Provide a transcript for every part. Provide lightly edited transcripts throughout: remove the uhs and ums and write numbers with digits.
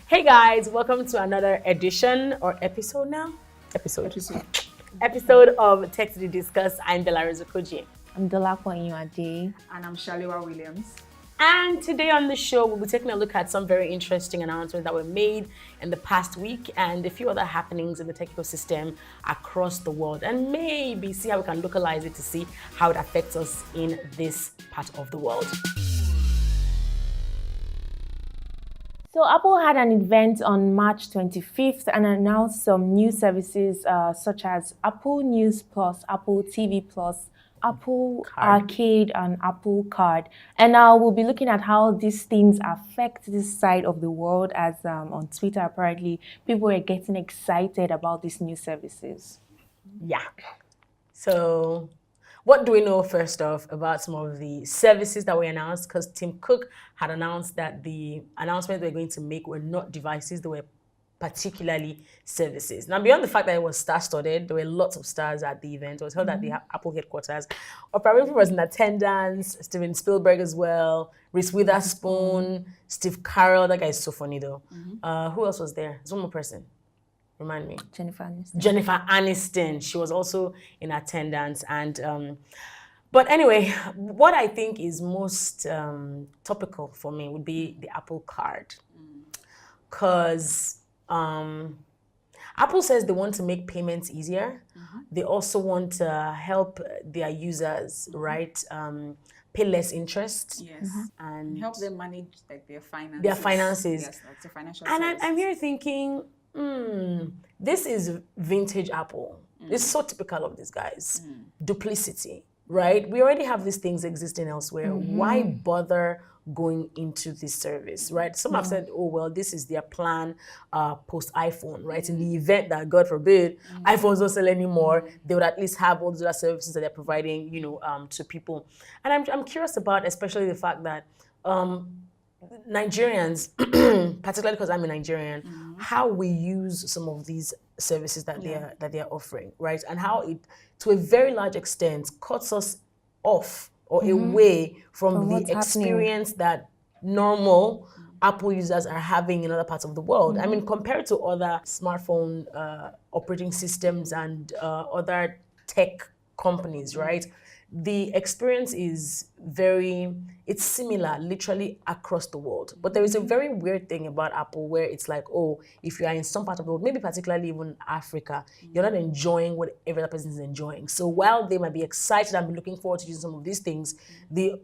Hey guys, welcome to another edition or episode now? Episode of TechCity Discuss. I'm Delariza Koji. I'm Dolapo Inyade. And I'm Shaliwa Williams. And today on the show, we'll be taking a look at some very interesting announcements that were made in the past week and a few other happenings in the tech ecosystem across the world, and maybe see how we can localize it to see how it affects us in this part of the world. So Apple had an event on March 25th and announced some new services such as Apple News Plus, Apple TV Plus, Apple Arcade, and Apple Card. And we'll be looking at how these things affect this side of the world, as on Twitter, apparently, people are getting excited about these new services. Yeah. So what do we know first off about some of the services that were announced? Because Tim Cook had announced that the announcements they were going to make were not devices, they were particularly services. Now, beyond the fact that it was star-studded, there were lots of stars at the event. It was held at the Apple headquarters. Oprah Winfrey was in attendance, Steven Spielberg as well, Reese Witherspoon, Steve Carell. That guy is so funny though. Who else was there? There's one more person. Remind me. Jennifer Aniston. Jennifer Aniston. She was also in attendance. And but anyway, what I think is most topical for me would be the Apple Card. Because Apple says they want to make payments easier. They also want to help their users, right? Pay less interest. Yes. And help them manage like their finances. Yes, like the financial And services. I'm here thinking, this is vintage Apple. This is so typical of these guys. Duplicity, right? We already have these things existing elsewhere. Why bother going into this service, right? Some have said, oh, well, this is their plan post iPhone, right? In the event that, God forbid, iPhones don't sell anymore, they would at least have all those other services that they're providing, to people. And I'm curious about, especially the fact that Nigerians, particularly because I'm a Nigerian, how we use some of these services that they're offering, right? And how it, to a very large extent, cuts us off or away from the experience that normal Apple users are having in other parts of the world. I mean, compared to other smartphone operating systems and other tech companies, right? The experience is it's similar literally across the world. But there is a very weird thing about Apple where it's like, oh, if you are in some part of the world, maybe particularly even Africa, you're not enjoying what every other person is enjoying. So while they might be excited and be looking forward to using some of these things, the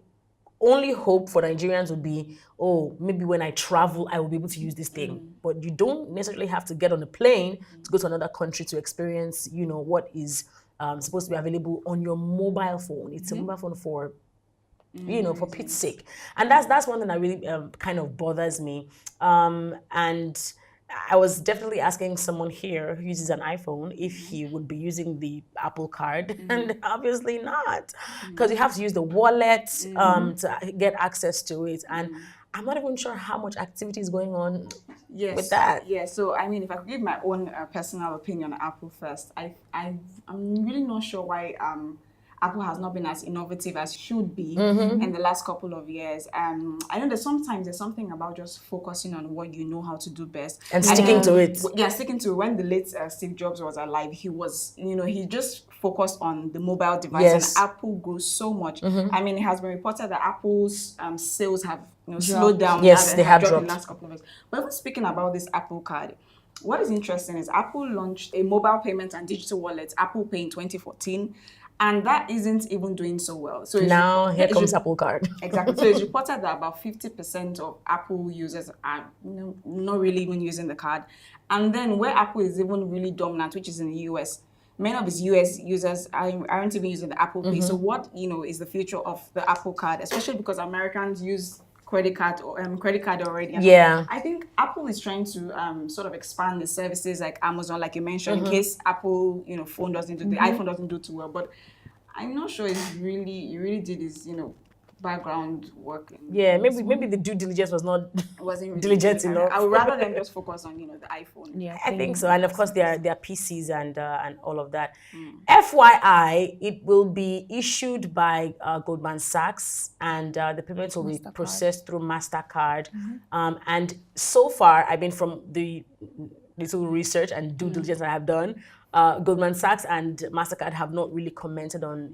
only hope for Nigerians would be, oh, maybe when I travel, I will be able to use this thing. But you don't necessarily have to get on a plane to go to another country to experience, what is supposed to be available on your mobile phone. It's a mobile phone for, for Pete's sake. And that's one thing that really kind of bothers me. And I was definitely asking someone here who uses an iPhone if he would be using the Apple Card, and obviously not, because you have to use the wallet to get access to it. And I'm not even sure how much activity is going on with that. Yeah, so I mean, if I could give my own personal opinion on Apple first, I'm really not sure why Apple has not been as innovative as it should be in the last couple of years. I know that sometimes there's something about just focusing on what you know how to do best. And sticking to it. Yeah, sticking to it. When the late Steve Jobs was alive, he was, he just focused on the mobile device. Yes. And Apple grew so much. I mean, it has been reported that Apple's sales have slowed down. Yes, they have dropped dropped in the last couple of years. But even speaking about this Apple Card, what is interesting is Apple launched a mobile payment and digital wallet, Apple Pay, in 2014. And that isn't even doing so well. So now here comes Apple Card. Exactly. So it's reported that about 50% of Apple users are not really even using the card. And then where Apple is even really dominant, which is in the US, many of its US users aren't even using the Apple Pay. So what is the future of the Apple Card, especially because Americans use credit card already. And I think Apple is trying to sort of expand the services like Amazon, like you mentioned, in case Apple, phone doesn't do the iPhone doesn't do too well. But I'm not sure it really did is, background work. Yeah, maybe the due diligence was not Wasn't really diligent good. enough. I would rather them just focus on, the iPhone. Yeah, I think so, and of course their PCs and all of that. FYI, it will be issued by Goldman Sachs, and the payments will be processed through Mastercard. And so far, I mean, from the little research and due diligence I have done, Goldman Sachs and Mastercard have not really commented on,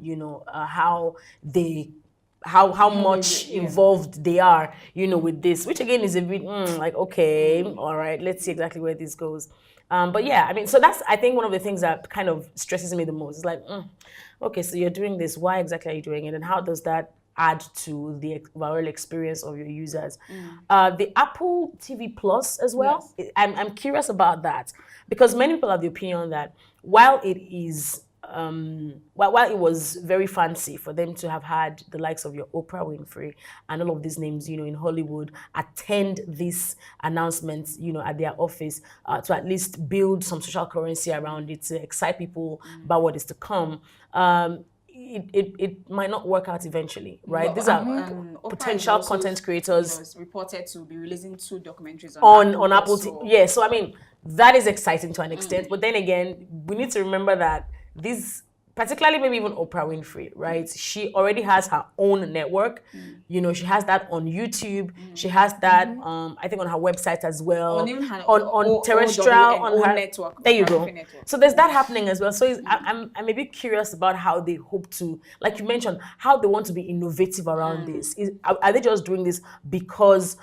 how much involved they are, with this, which again is a bit like, okay, all right, let's see exactly where this goes. But yeah, I mean, so that's, I think, one of the things that kind of stresses me the most. It's like, okay, so you're doing this. Why exactly are you doing it? And how does that add to the overall experience of your users? The Apple TV Plus as well. Yes. I'm curious about that, because many people have the opinion that while it is while it was very fancy for them to have had the likes of your Oprah Winfrey and all of these names, in Hollywood attend these announcements, at their office, to at least build some social currency around it, to excite people about what is to come, it might not work out eventually, right? Well, these are potential also, content creators. It's reported to be releasing 2 documentaries on Apple TV. Yeah, so I mean, that is exciting to an extent, but then again, we need to remember that these, particularly maybe even Oprah Winfrey, right? She already has her own network. She has that on YouTube. She has that, I think, on her website as well. On terrestrial, on her network. There you go. Network. So there's that happening as well. So I'm a bit curious about how they hope to, like you mentioned, how they want to be innovative around this. Are they just doing this because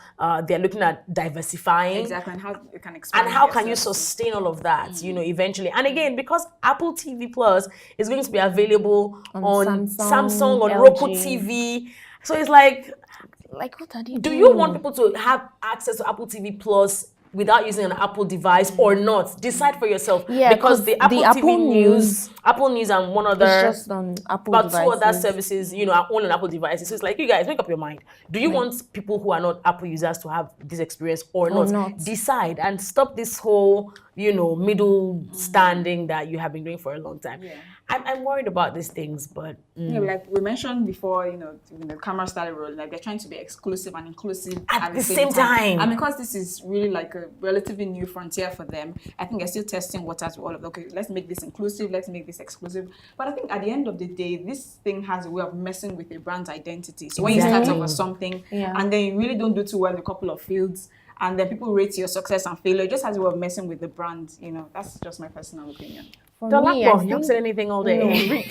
they're looking at diversifying? Exactly, and how you can expand. And how can you sustain all of that, eventually? And again, because Apple TV Plus is going to be available on Samsung, on LG. Roku TV. So it's like what are they doing? Do you want people to have access to Apple TV Plus without using an Apple device or not? Decide for yourself. Yeah, because the Apple TV News, Apple News, and one other, it's just on Apple about devices. 2 other services, are only on Apple devices. So it's like, you guys, make up your mind. Do you want people who are not Apple users to have this experience or not? Decide and stop this whole, middle standing that you have been doing for a long time. Yeah. I'm worried about these things, but like we mentioned before, when the camera started rolling, like they're trying to be exclusive and inclusive at the same time. And because this is really like a relatively new frontier for them, I think they're still testing waters with all of them. Okay, let's make this inclusive, let's make this exclusive. But I think at the end of the day, this thing has a way of messing with a brand's identity. So when you start off with something and then you really don't do too well in a couple of fields, and then people rate your success and failure, it just has a way of messing with the brand. That's just my personal opinion. For me, you haven't said anything all day.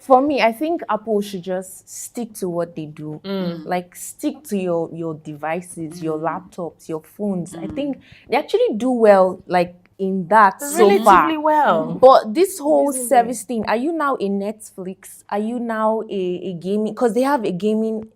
For me, I think Apple should just stick to what they do. Like, stick to your devices, your laptops, your phones. I think they actually do well, like, in that so far. Relatively well. But this whole service thing, are you now a Netflix? Are you now a gaming? Because they have a gaming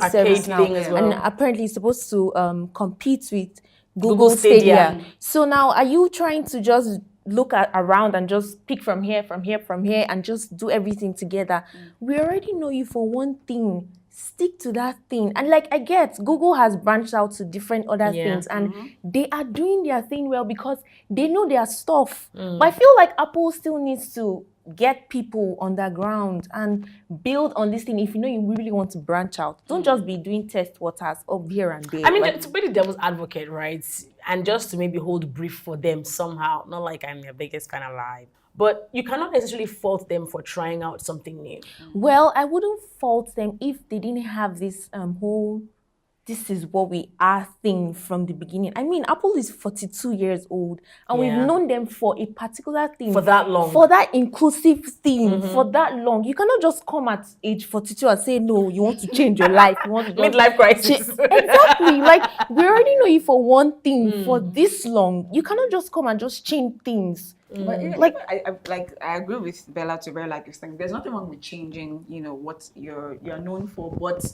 service now. Thing as well. And apparently it's supposed to compete with Google Stadia. So now, are you trying to just look around and just pick from here, and just do everything together? We already know you for one thing. Stick to that thing. And like, I get Google has branched out to different other things, and they are doing their thing well because they know their stuff. But I feel like Apple still needs to get people on the ground and build on this thing. If you really want to branch out, don't just be doing test waters up here and there. I mean, to be the devil's advocate, right? And just to maybe hold brief for them somehow, not like I'm their biggest fan alive. But you cannot necessarily fault them for trying out something new. Well, I wouldn't fault them if they didn't have this whole this is what we are thing from the beginning. I mean, Apple is 42 years old, and we've known them for a particular thing. For that long. For that inclusive thing, for that long. You cannot just come at age 42 and say, no, you want to change your life. You want to midlife crisis. Exactly. Like, we already know you for one thing for this long. You cannot just come and just change things. But like I agree with Bella to very like this thing. There's nothing wrong with changing, what you're known for, but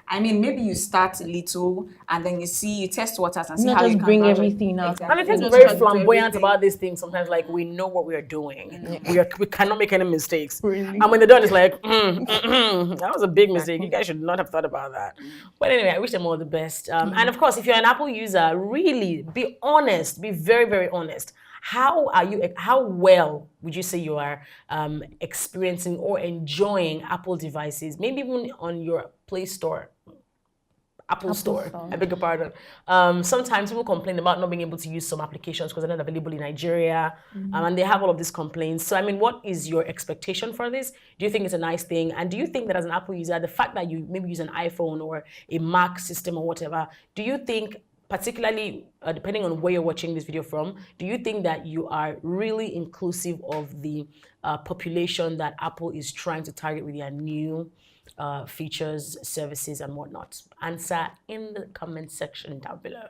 I mean, maybe you start little and then you test waters and see how you can bring everything out. Exactly. And I think very flamboyant about these things. Sometimes, like, we know what we are doing. We cannot make any mistakes. Really? And when they're done, it's like, that was a big mistake. You guys should not have thought about that. But anyway, I wish them all the best. And of course, if you're an Apple user, really be honest. Be very, very honest. How well would you say you are experiencing or enjoying Apple devices? Maybe even on your Play Store. Apple Store. I beg your pardon. Sometimes people complain about not being able to use some applications because they're not available in Nigeria, and they have all of these complaints. So, I mean, what is your expectation for this? Do you think it's a nice thing? And do you think that as an Apple user, the fact that you maybe use an iPhone or a Mac system or whatever, do you think, particularly depending on where you're watching this video from, do you think that you are really inclusive of the population that Apple is trying to target with their new features, services, and whatnot? Answer in the comment section down below.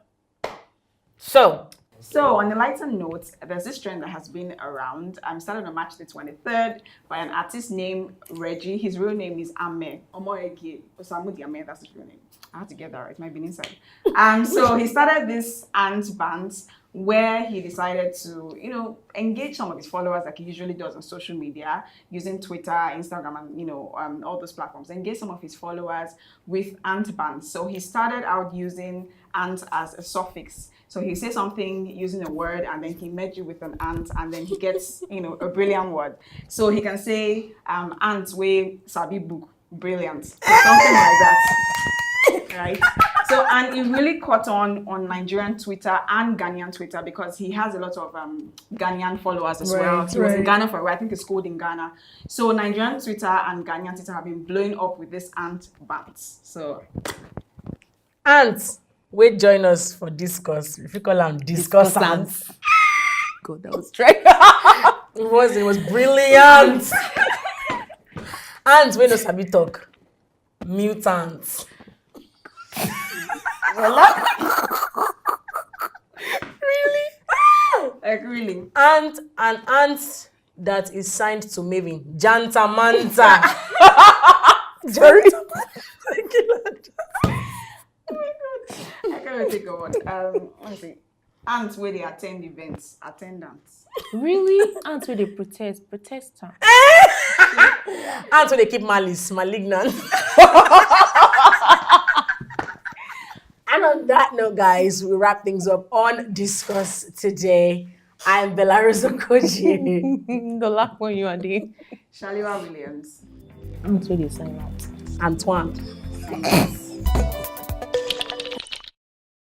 So on a lighter note, there's this trend that has been around. Started on March the 23rd by an artist named Reggie. His real name is Ame Omoeke Osamudi Ame. That's his real name. I had to get that right. It might be inside. So he started this ANT Bants, where he decided to, engage some of his followers like he usually does on social media, using Twitter, Instagram, and all those platforms. Engage some of his followers with ANT Bants. So he started out using ant as a suffix. So he says something using a word, and then he merges it with an ant, and then he gets, a brilliant word. So he can say, ant way sabi book, brilliant, or something like that. Right? So, and it really caught on Nigerian Twitter and Ghanaian Twitter because he has a lot of Ghanaian followers as well. He was in Ghana for a while. I think he schooled in Ghana. So Nigerian Twitter and Ghanaian Twitter have been blowing up with this ANT Bants. So, ants, wait, join us for discuss. If you call them discuss ants. God, that was right. It was brilliant. Ants, we no sabi talk. Mutants. Really? Like really? And an ant that is signed to Maven. Janta Manta. Sorry. Thank you, Lord. Oh my God. I can't even think of it. Let me see. Ants where they attend events. Attendants. Really? Ants where they protesters. Ants where they keep malice, malignant. And on that note, guys, we wrap things up on Discuss today. I'm Belarus Okoji. The laugh when you are there. Shaliwa Williams. Ants where they sign out. Antoine.